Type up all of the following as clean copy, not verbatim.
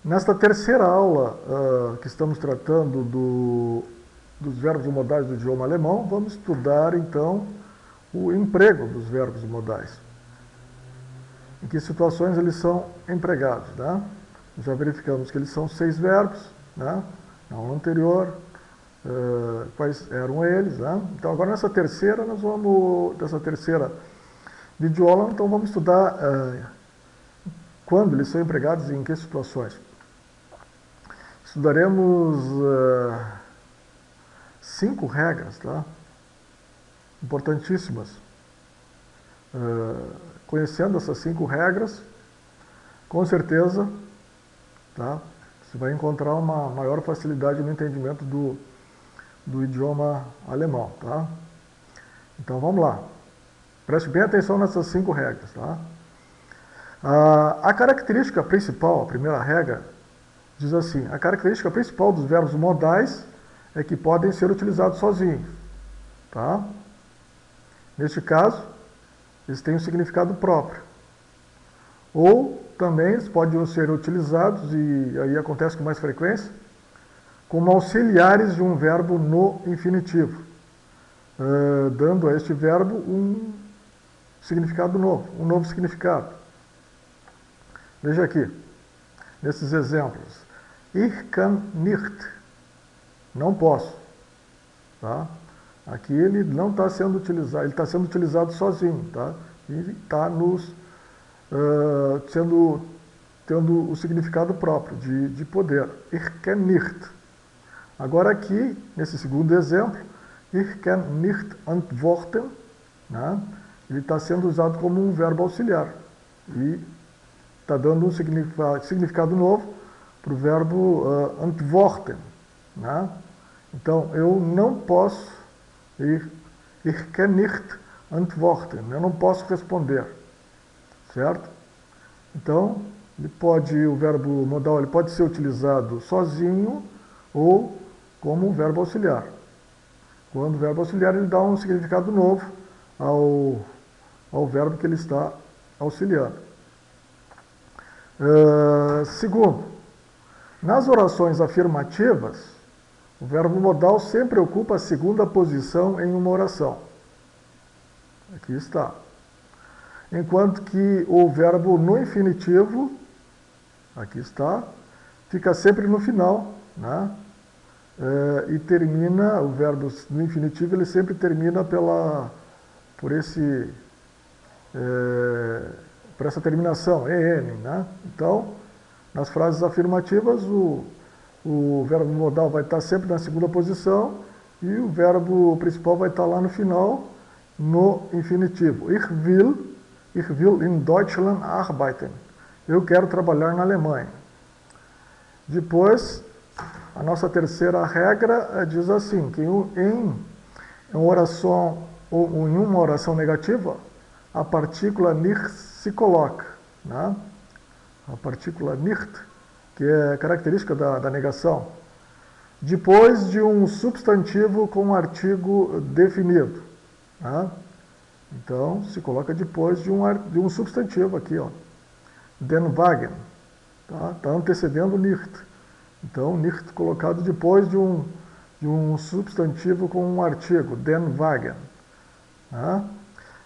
Nesta terceira aula que estamos tratando dos verbos modais do idioma alemão, vamos estudar então o emprego dos verbos modais. Em que situações eles são empregados, né? Já verificamos que eles são 6 verbos, né? Na aula anterior, quais eram eles, né? Então agora nessa terceira videoaula, então vamos estudar quando eles são empregados e em que situações. Estudaremos 5 regras, tá? Importantíssimas. Conhecendo essas 5 regras, com certeza, tá? Você vai encontrar uma maior facilidade no entendimento do idioma alemão, tá? Então vamos lá. Preste bem atenção nessas 5 regras, tá? A característica principal, a primeira regra, diz assim: a característica principal dos verbos modais é que podem ser utilizados sozinhos, tá? Neste caso, eles têm um significado próprio. Ou também eles podem ser utilizados, e aí acontece com mais frequência, como auxiliares de um verbo no infinitivo, dando a este verbo um significado novo, um novo significado. Veja aqui, nesses exemplos. Ich kann nicht. Não posso. Tá? Aqui ele não está sendo utilizado, ele está sendo utilizado sozinho. Tá? E está tendo o significado próprio de poder. Ich kann nicht. Agora aqui, nesse segundo exemplo, ich kann nicht antworten, né? Ele está sendo usado como um verbo auxiliar. E está dando um significado novo para o verbo antworten, né? Então, eu não posso, ich kann nicht antworten, eu não posso responder, certo? Então, o verbo modal ele pode ser utilizado sozinho ou como um verbo auxiliar. Quando o verbo auxiliar ele dá um significado novo ao verbo que ele está auxiliando. Segundo, nas orações afirmativas, o verbo modal sempre ocupa a segunda posição em uma oração. Aqui está. Enquanto que o verbo no infinitivo, aqui está, fica sempre no final, né? E termina, o verbo no infinitivo, ele sempre termina por essa terminação, en, né? Então, nas frases afirmativas, o verbo modal vai estar sempre na segunda posição e o verbo principal vai estar lá no final, no infinitivo. Ich will in Deutschland arbeiten. Eu quero trabalhar na Alemanha. Depois, a nossa terceira regra diz assim, que em uma oração negativa, a partícula nicht se coloca, né? A partícula nicht, que é característica da negação, depois de um substantivo com um artigo definido, né? Então, se coloca depois de um substantivo aqui, ó, den Wagen, tá? Tá antecedendo nicht. Então, nicht colocado depois de um substantivo com um artigo, den Wagen, né?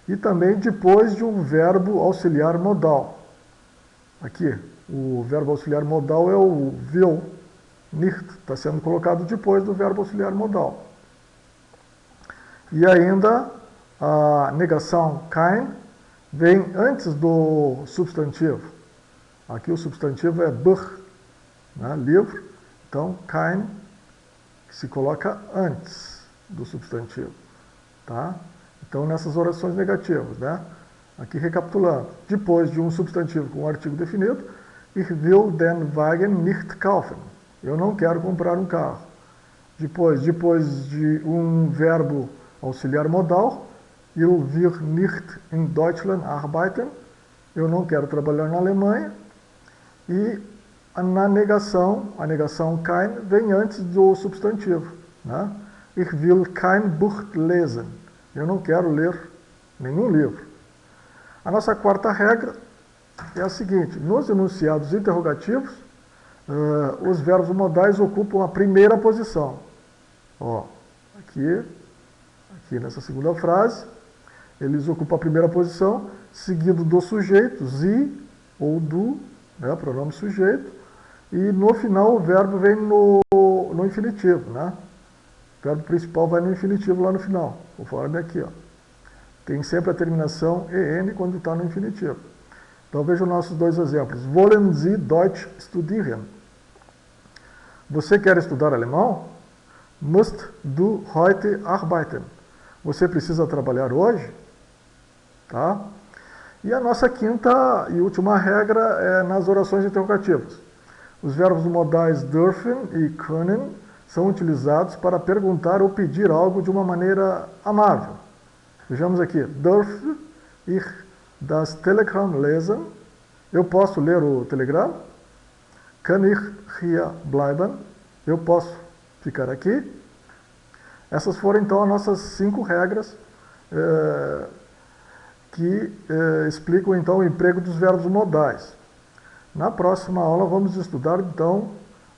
E também depois de um verbo auxiliar modal. Aqui, o verbo auxiliar modal é o will, nicht, está sendo colocado depois do verbo auxiliar modal. E ainda, a negação kein vem antes do substantivo. Aqui o substantivo é Buch, né, livro. Então, kein se coloca antes do substantivo, tá? Então, nessas orações negativas, né? Aqui recapitulando, depois de um substantivo com um artigo definido, ich will den Wagen nicht kaufen. Eu não quero comprar um carro. Depois de um verbo auxiliar modal, ich will nicht in Deutschland arbeiten. Eu não quero trabalhar na Alemanha. E na negação, a negação kein vem antes do substantivo, né? Ich will kein Buch lesen. Eu não quero ler nenhum livro. A nossa quarta regra é a seguinte: nos enunciados interrogativos, os verbos modais ocupam a primeira posição. Ó, aqui nessa segunda frase, eles ocupam a primeira posição, seguido do sujeito, sie ou do, né, pronome sujeito, e no final o verbo vem no infinitivo, né? O verbo principal vai no infinitivo lá no final, conforme aqui, ó. Tem sempre a terminação en quando está no infinitivo. Então vejam nossos dois exemplos. Wollen Sie Deutsch studieren? Você quer estudar alemão? Musst du heute arbeiten? Você precisa trabalhar hoje? Tá? E a nossa quinta e última regra é nas orações interrogativas. Os verbos modais dürfen e können são utilizados para perguntar ou pedir algo de uma maneira amável. Vejamos aqui. Darf ich das Telegramm lesen? Eu posso ler o telegrama? Kann ich hier bleiben? Eu posso ficar aqui? Essas foram então as nossas 5 regras que explicam então o emprego dos verbos modais. Na próxima aula vamos estudar então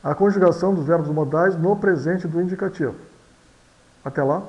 a conjugação dos verbos modais no presente do indicativo. Até lá!